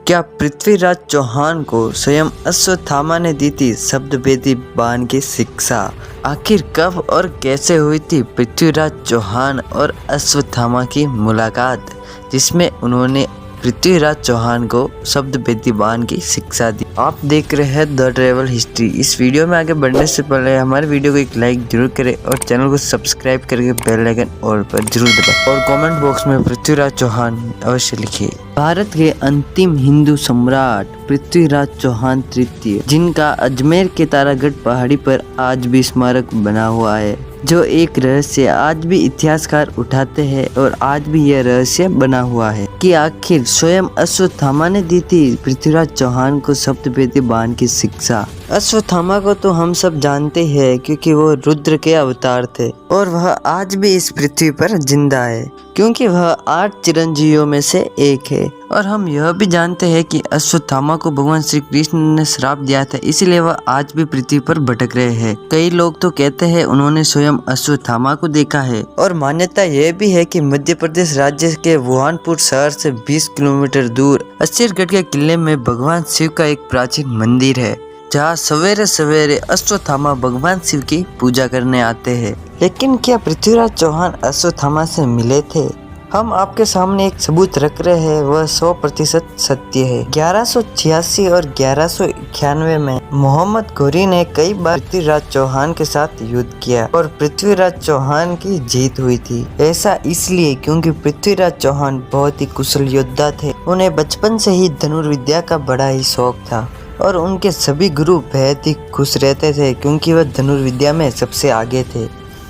क्या पृथ्वीराज चौहान को स्वयं अश्वत्थामा ने दी थी शब्दभेदी बाण की शिक्षा? आखिर कब और कैसे हुई थी पृथ्वीराज चौहान और अश्वत्थामा की मुलाकात, जिसमें उन्होंने पृथ्वीराज चौहान को शब्दभेदी बाण की शिक्षा दी? आप देख रहे हैं द ट्रेवल हिस्ट्री। इस वीडियो में आगे बढ़ने से पहले हमारे वीडियो को एक लाइक जरूर करें और चैनल को सब्सक्राइब करके बेल आइकन ऑल पर जरूर दबाएं और कमेंट बॉक्स में पृथ्वीराज चौहान अवश्य लिखिए। भारत के अंतिम हिंदू सम्राट पृथ्वीराज चौहान तृतीय, जिनका अजमेर के तारागढ़ पहाड़ी पर आज भी स्मारक बना हुआ है, जो एक रहस्य आज भी इतिहासकार उठाते हैं और आज भी यह रहस्य बना हुआ है कि आखिर स्वयं अश्वत्थामा ने दी थी पृथ्वीराज चौहान को शब्दभेदी बाण की शिक्षा। अश्वत्थामा को तो हम सब जानते हैं क्योंकि वो रुद्र के अवतार थे और वह आज भी इस पृथ्वी पर जिंदा है क्योंकि वह 8 चिरंजीवियों में से एक है। और हम यह भी जानते हैं कि अश्वत्थामा को भगवान श्री कृष्ण ने श्राप दिया था, इसलिए वह आज भी पृथ्वी पर भटक रहे हैं। कई लोग तो कहते हैं उन्होंने स्वयं अश्वत्थामा को देखा है। और मान्यता यह भी है कि मध्य प्रदेश राज्य के वुहानपुर शहर से 20 किलोमीटर दूर अस्सीरगढ़ के किले में भगवान शिव का एक प्राचीन मंदिर है, जहाँ सवेरे सवेरे अश्वत्थामा भगवान शिव की पूजा करने आते हैं। लेकिन क्या पृथ्वीराज चौहान अश्वत्थामा से मिले थे? हम आपके सामने एक सबूत रख रहे हैं, वह 100% सत्य है। 1186 और 1191 में मोहम्मद घोरी ने कई बार पृथ्वीराज चौहान के साथ युद्ध किया और पृथ्वीराज चौहान की जीत हुई थी। ऐसा इसलिए क्योंकि पृथ्वीराज चौहान बहुत ही कुशल योद्धा थे। उन्हें बचपन से ही धनुर्विद्या का बड़ा ही शौक था और उनके सभी गुरु बेहद ही खुश रहते थे क्योंकि वह धनुर्विद्या में सबसे आगे थे।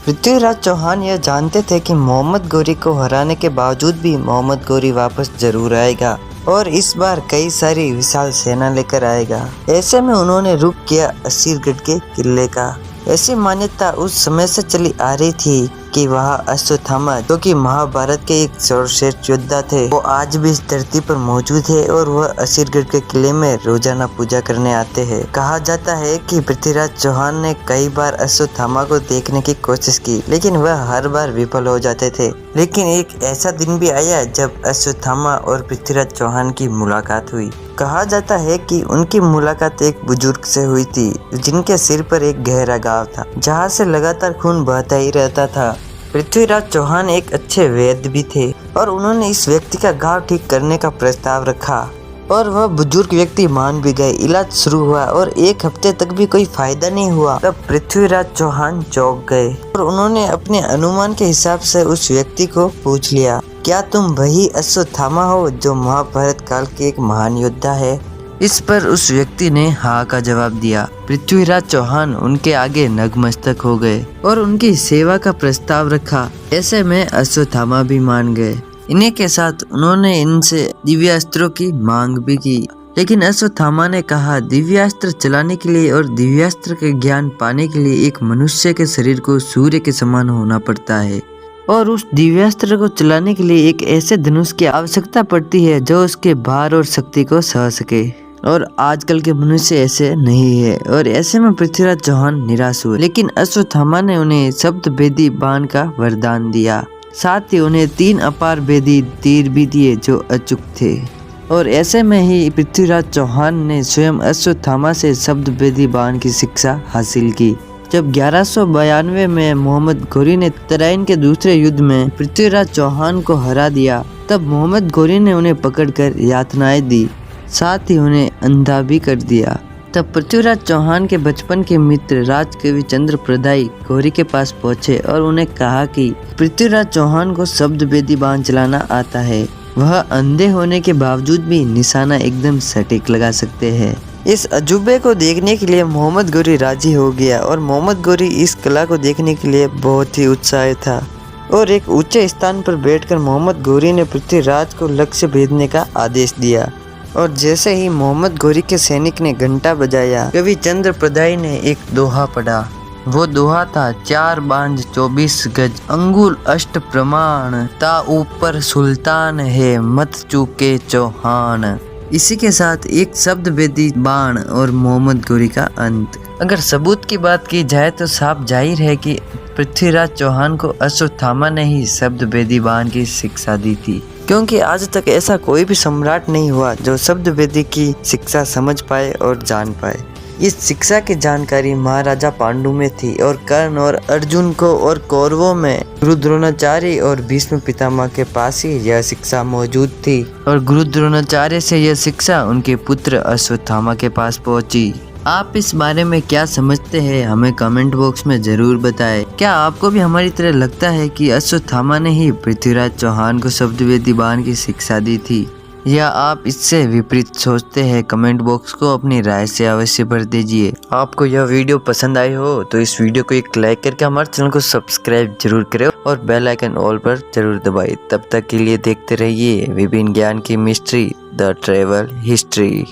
पृथ्वीराज चौहान यह जानते थे कि मोहम्मद घोरी को हराने के बावजूद भी मोहम्मद घोरी वापस जरूर आएगा और इस बार कई सारी विशाल सेना लेकर आएगा। ऐसे में उन्होंने रुख किया अस्सीरगढ़ के किले का। ऐसी मान्यता उस समय से चली आ रही थी कि वहाँ अश्वत्थामा, जो कि महाभारत के एक सर्वश्रेष्ठ योद्धा थे, वो आज भी इस धरती पर मौजूद है और वह अस्सीरगढ़ के किले में रोजाना पूजा करने आते हैं। कहा जाता है कि पृथ्वीराज चौहान ने कई बार अश्वत्थामा को देखने की कोशिश की, लेकिन वह हर बार विफल हो जाते थे। लेकिन एक ऐसा दिन भी आया जब अश्वत्थामा और पृथ्वीराज चौहान की मुलाकात हुई। कहा जाता है कि उनकी मुलाकात एक बुजुर्ग से हुई थी जिनके सिर पर एक गहरा घाव था, जहाँ से लगातार खून बहता ही रहता था। पृथ्वीराज चौहान एक अच्छे वैद्य भी थे और उन्होंने इस व्यक्ति का घाव ठीक करने का प्रस्ताव रखा और वह बुजुर्ग व्यक्ति मान भी गए। इलाज शुरू हुआ और 1 हफ्ते तक भी कोई फायदा नहीं हुआ। तब पृथ्वीराज चौहान चौंक गए और उन्होंने अपने अनुमान के हिसाब से उस व्यक्ति को पूछ लिया, क्या तुम वही अश्वत्थामा हो जो महाभारत काल के एक महान योद्धा है? इस पर उस व्यक्ति ने हाँ का जवाब दिया। पृथ्वीराज चौहान उनके आगे नतमस्तक हो गए और उनकी सेवा का प्रस्ताव रखा। ऐसे में अश्वत्थामा भी मान गए। इन्हीं के साथ उन्होंने इनसे दिव्यास्त्रों की मांग भी की, लेकिन अश्वत्थामा ने कहा दिव्यास्त्र चलाने के लिए और दिव्यास्त्र के ज्ञान पाने के लिए एक मनुष्य के शरीर को सूर्य के समान होना पड़ता है और उस दिव्यास्त्र को चलाने के लिए एक ऐसे धनुष की आवश्यकता पड़ती है जो उसके भार और शक्ति को सह सके, और आजकल के मनुष्य ऐसे नहीं है। और ऐसे में पृथ्वीराज चौहान निराश हुए, लेकिन अश्वत्थामा ने उन्हें शब्दभेदी बाण का वरदान दिया। साथ ही उन्हें 3 अपार भेदी तीर भी दिए जो अचूक थे। और ऐसे में ही पृथ्वीराज चौहान ने स्वयं अश्वत्थामा से शब्दभेदी बाण की शिक्षा हासिल की। जब 1192 में मोहम्मद घोरी ने तराइन के दूसरे युद्ध में पृथ्वीराज चौहान को हरा दिया, तब मोहम्मद घोरी ने उन्हें पकड़कर यातनाएं दी, साथ ही उन्हें अंधा भी कर दिया। तब पृथ्वीराज चौहान के बचपन के मित्र राजकवि चंद्र प्रदाई घोरी के पास पहुंचे और उन्हें कहा कि पृथ्वीराज चौहान को शब्दभेदी बाण चलाना आता है। वह अंधे होने के बावजूद भी निशाना एकदम सटीक लगा सकते हैं। इस अजूबे को देखने के लिए मोहम्मद घोरी राजी हो गया और मोहम्मद घोरी इस कला को देखने के लिए बहुत ही उत्साहित था और एक ऊंचे स्थान पर बैठकर मोहम्मद घोरी ने पृथ्वीराज को लक्ष्य भेजने का आदेश दिया। और जैसे ही मोहम्मद घोरी के सैनिक ने घंटा बजाया, कवि चंद्र प्रदाई ने एक दोहा पढ़ा। वो दोहा था, 4 बांझ 24 गज, अंगुल अष्ट प्रमाण, ता ऊपर सुल्तान है, मत चूके चौहान। इसी के साथ एक शब्दभेदी बाण और मोहम्मद घोरी का अंत। अगर सबूत की बात की जाए तो साफ जाहिर है कि पृथ्वीराज चौहान को अश्वत्थामा ने ही शब्दभेदी बाण की शिक्षा दी थी। क्योंकि आज तक ऐसा कोई भी सम्राट नहीं हुआ जो शब्द वेदी की शिक्षा समझ पाए और जान पाए। इस शिक्षा की जानकारी महाराजा पांडु में थी और कर्ण और अर्जुन को और कौरवों में गुरु द्रोणाचार्य और भीष्म पितामह के पास ही यह शिक्षा मौजूद थी और गुरु द्रोणाचार्य से यह शिक्षा उनके पुत्र अश्वत्थामा के पास पहुंची। आप इस बारे में क्या समझते हैं हमें कमेंट बॉक्स में जरूर बताएं। क्या आपको भी हमारी तरह लगता है कि अश्वत्थामा ने ही पृथ्वीराज चौहान को शब्दवेदी बाण की शिक्षा दी थी, या आप इससे विपरीत सोचते हैं? कमेंट बॉक्स को अपनी राय से अवश्य भर दीजिए। आपको यह वीडियो पसंद आई हो तो इस वीडियो को एक लाइक करके हमारे चैनल को सब्सक्राइब जरूर करें और बेल आइकन ऑल पर जरूर दबाएं। तब तक के लिए देखते रहिए विभिन्न ज्ञान की मिस्ट्री द ट्रेवल हिस्ट्री।